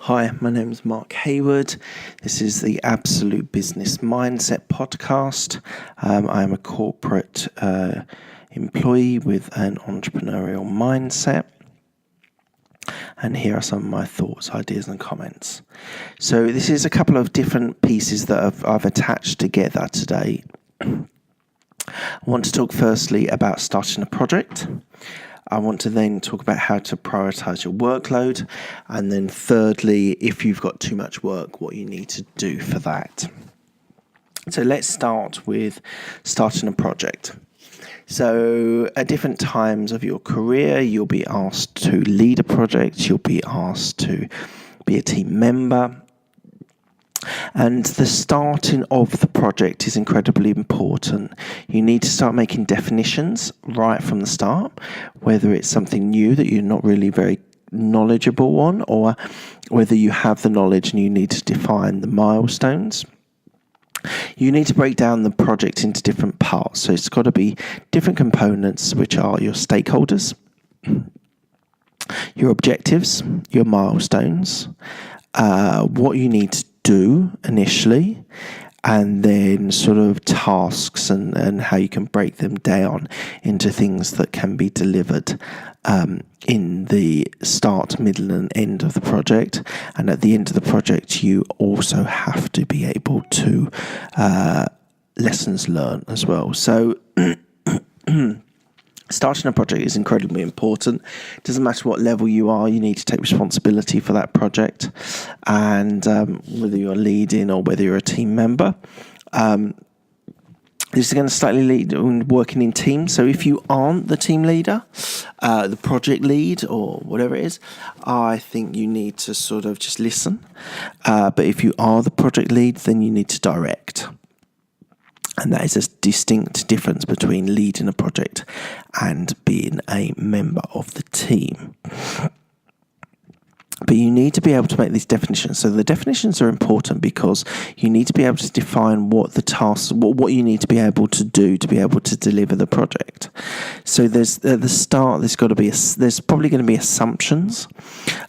Hi, my name is Mark Hayward. This is the Absolute Business Mindset podcast. I am a corporate employee with an entrepreneurial mindset. And here are some of my thoughts, ideas and comments. So this is a couple of different pieces that I've attached together today. I want to talk firstly about starting a project. I want to then talk about how to prioritise your workload. And then thirdly, if you've got too much work, what you need to do for that. So let's start with starting a project. So at different times of your career, you'll be asked to lead a project. You'll be asked to be a team member. And the starting of the project is incredibly important. You need to start making definitions right from the start, whether it's something new that you're not really very knowledgeable on, or whether you have the knowledge and you need to define the milestones. You need to break down the project into different parts. So it's got to be different components, which are your stakeholders, your objectives, your milestones, what you need to do initially, and then sort of tasks and how you can break them down into things that can be delivered in the start, middle and end of the project. And at the end of the project, you also have to be able to lessons learned as well. So starting a project is incredibly important. It doesn't matter what level you are, you need to take responsibility for that project. And whether you're leading or whether you're a team member, this is going to slightly lead working in teams. So if you aren't the team leader, the project lead or whatever it is, I think you need to sort of just listen. But if you are the project lead, then you need to direct. And that is a distinct difference between leading a project and being a member of the team. But you need to be able to make these definitions. So the definitions are important because you need to be able to define what the tasks, what you need to be able to do to be able to deliver the project. So there's at the start, there's probably going to be assumptions,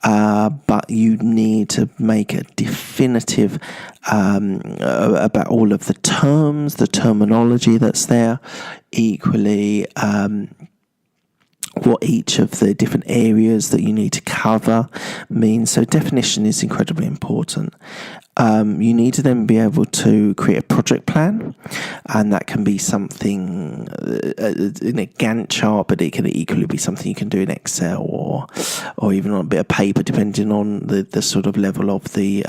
but you need to make a definitive about all of the terms, the terminology that's there, equally what each of the different areas that you need to cover means. So definition is incredibly important. You need to then be able to create a project plan, and that can be something in a Gantt chart, but it can equally be something you can do in Excel or even on a bit of paper, depending on the sort of level of the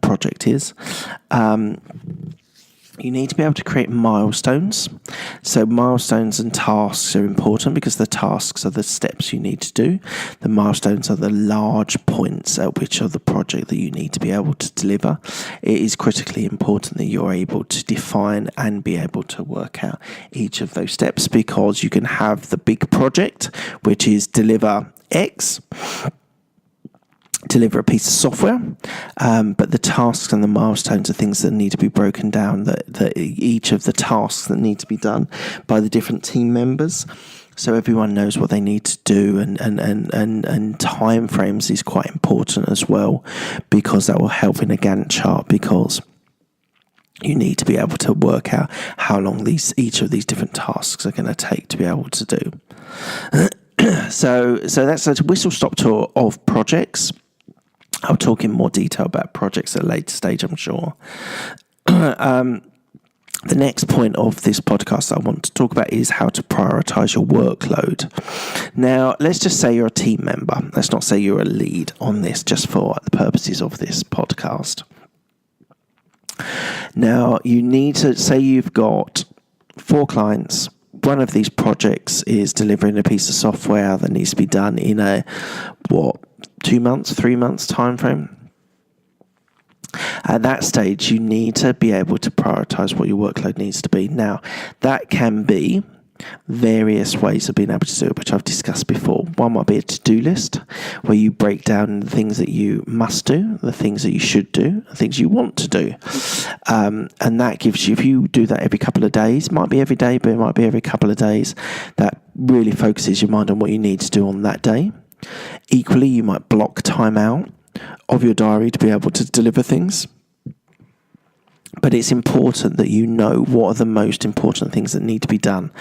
project is. You need to be able to create milestones. So milestones and tasks are important because the tasks are the steps you need to do. The milestones are the large points at which of the project that you need to be able to deliver. It is critically important that you're able to define and be able to work out each of those steps, because you can have the big project, which is deliver X, deliver a piece of software, but the tasks and the milestones are things that need to be broken down, that each of the tasks that need to be done by the different team members, so everyone knows what they need to do, and time frames is quite important as well, because that will help in a Gantt chart, because you need to be able to work out how long each of these different tasks are going to take to be able to do. So that's a whistle-stop tour of projects. I'll talk in more detail about projects at a later stage, I'm sure. The next point of this podcast I want to talk about is how to prioritise your workload. Now, let's just say you're a team member. Let's not say you're a lead on this, just for the purposes of this podcast. Now, you need to say you've got 4 clients. One of these projects is delivering a piece of software that needs to be done in a 2 months, 3 months time frame. At that stage, you need to be able to prioritise what your workload needs to be. Now, that can be various ways of being able to do it, which I've discussed before. One might be a to-do list, where you break down the things that you must do, the things that you should do, the things you want to do. And that gives you, if you do that every couple of days, might be every day, but it might be every couple of days, that really focuses your mind on what you need to do on that day. Equally, you might block time out of your diary to be able to deliver things. But it's important that you know what are the most important things that need to be done,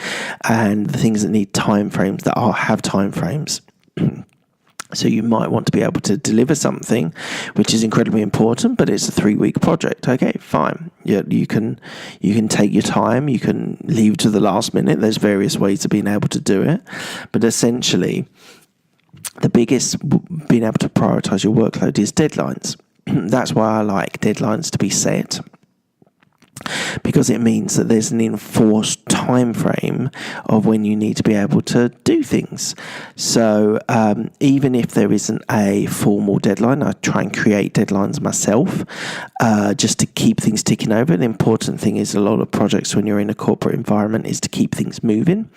and the things that need time frames, that have time frames. So you might want to be able to deliver something which is incredibly important, but it's a 3-week project. Okay, fine. Yeah, you can take your time. You can leave to the last minute. There's various ways of being able to do it. But essentially, the biggest being able to prioritize your workload is deadlines. That's why I like deadlines to be set, because it means that there's an enforced time frame of when you need to be able to do things. So even if there isn't a formal deadline, I try and create deadlines myself, just to keep things ticking over. The important thing is, a lot of projects when you're in a corporate environment is to keep things moving,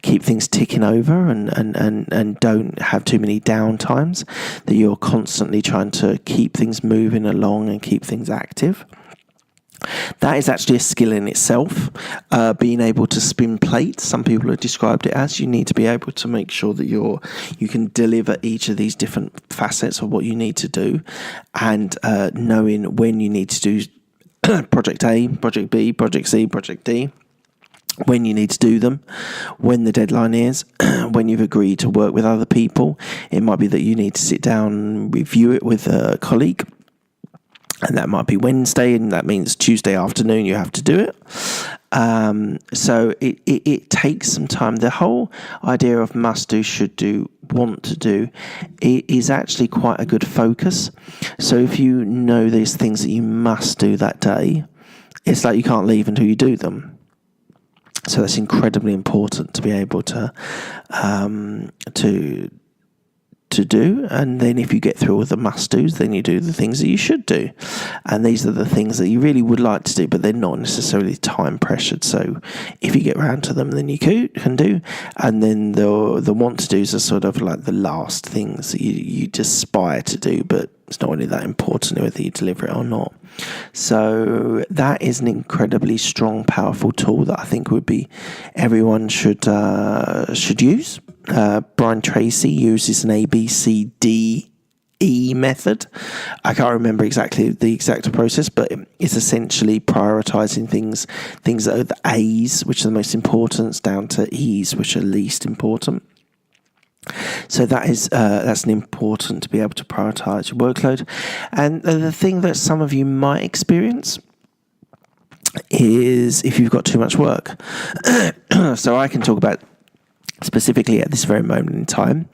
keep things ticking over, and don't have too many downtimes, that you're constantly trying to keep things moving along and keep things active. That is actually a skill in itself, being able to spin plates. Some people have described it as, you need to be able to make sure that you can deliver each of these different facets of what you need to do, and knowing when you need to do project A, project B, project C, project D, when you need to do them, when the deadline is, when you've agreed to work with other people. It might be that you need to sit down and review it with a colleague, and that might be Wednesday, and that means Tuesday afternoon you have to do it. So it takes some time. The whole idea of must do, should do, want to do, it is actually quite a good focus. So if you know there's things that you must do that day, it's like you can't leave until you do them. So that's incredibly important to be able to do. And then if you get through all the must-dos, then you do the things that you should do. And these are the things that you really would like to do, but they're not necessarily time pressured. So if you get around to them, then you can do. And then the want-to-dos are sort of like the last things that you just aspire to do, but it's not really that important whether you deliver it or not. So that is an incredibly strong, powerful tool that I think everyone should use. Brian Tracy uses an ABCDE method. I can't remember exactly the exact process, but it's essentially prioritizing things that are the A's, which are the most important, down to E's, which are least important. So that's an important to be able to prioritize your workload. And the thing that some of you might experience is if you've got too much work. So I can talk about specifically at this very moment in time,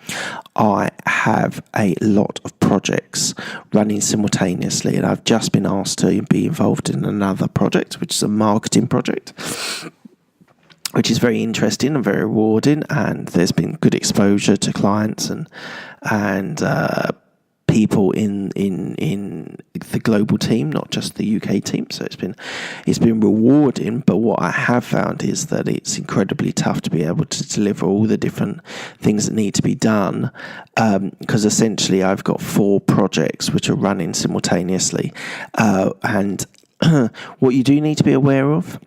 I have a lot of projects running simultaneously, and I've just been asked to be involved in another project, which is a marketing project, which is very interesting and very rewarding, and there's been good exposure to clients and people in the global team, not just the UK team. So it's been rewarding. But what I have found is that it's incredibly tough to be able to deliver all the different things that need to be done, because essentially I've got 4 projects which are running simultaneously, and what you do need to be aware of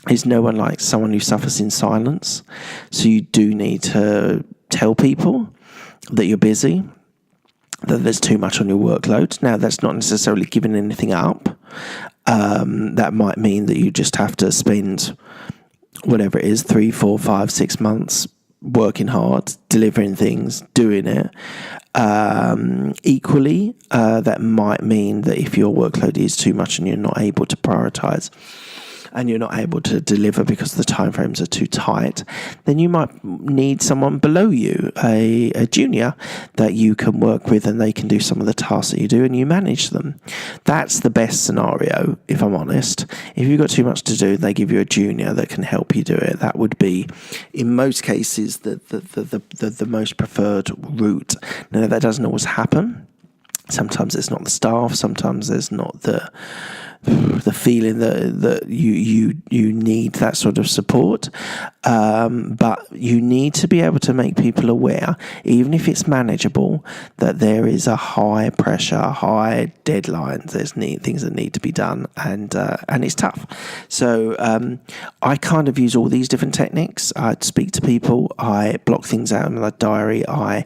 is no one likes someone who suffers in silence. So you do need to tell people that you're busy, that there's too much on your workload. Now, that's not necessarily giving anything up. That might mean that you just have to spend whatever it is, 3, 4, 5, 6 months working hard, delivering things, doing it. Equally, that might mean that if your workload is too much and you're not able to prioritize, and you're not able to deliver because the timeframes are too tight, then you might need someone below you, a junior, that you can work with, and they can do some of the tasks that you do and you manage them. That's the best scenario, if I'm honest. If you've got too much to do, they give you a junior that can help you do it. That would be, in most cases, the most preferred route. Now, that doesn't always happen. Sometimes it's not the staff, sometimes there's not the the feeling that you need that sort of support. But you need to be able to make people aware, even if it's manageable, that there is a high pressure, high deadlines. There's things that need to be done, and it's tough. So I kind of use all these different techniques. I speak to people. I block things out in my diary. I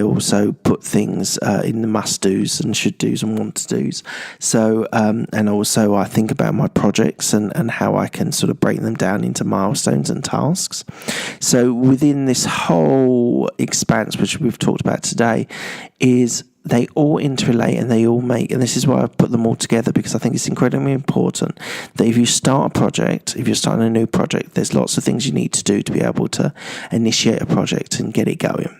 also put things in the must-dos and should-dos and want-to-dos. So and also I think about my projects and how I can sort of break them down into milestones and tasks. So within this whole expanse, which we've talked about today, is they all interrelate and they all make, and this is why I've put them all together, because I think it's incredibly important that if you start a project, if you're starting a new project, there's lots of things you need to do to be able to initiate a project and get it going.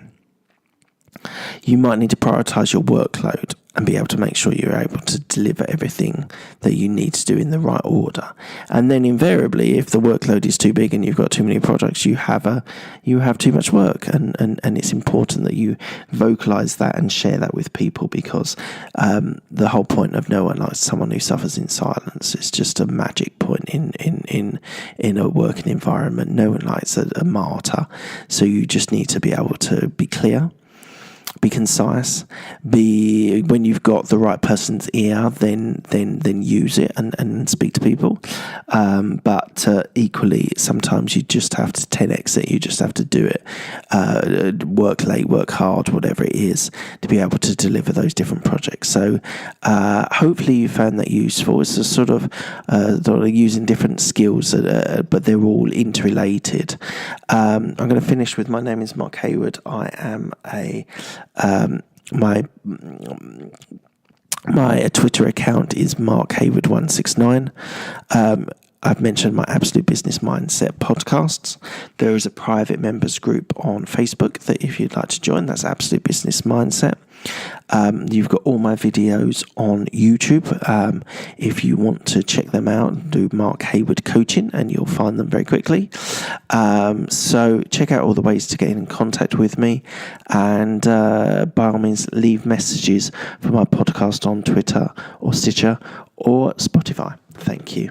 You might need to prioritise your workload and be able to make sure you're able to deliver everything that you need to do in the right order. And then invariably, if the workload is too big and you've got too many projects, you have too much work. And it's important that you vocalise that and share that with people, because the whole point of no one likes someone who suffers in silence. It's just a magic point in a working environment. No one likes a martyr. So you just need to be able to be clear, be concise, when you've got the right person's ear, then use it and speak to people. But equally, sometimes you just have to 10x it. You just have to do it. Work late, work hard, whatever it is, to be able to deliver those different projects. So hopefully you found that useful. It's a sort of using different skills, but they're all interrelated. I'm going to finish with, my name is Mark Hayward. I am my Twitter account is Mark Hayward 169. I've mentioned my Absolute Business Mindset podcasts. There is a private members group on Facebook that if you'd like to join, that's Absolute Business Mindset. You've got all my videos on YouTube. If you want to check them out, do Mark Hayward Coaching and you'll find them very quickly. So check out all the ways to get in contact with me, and by all means leave messages for my podcast on Twitter or Stitcher or Spotify. Thank you.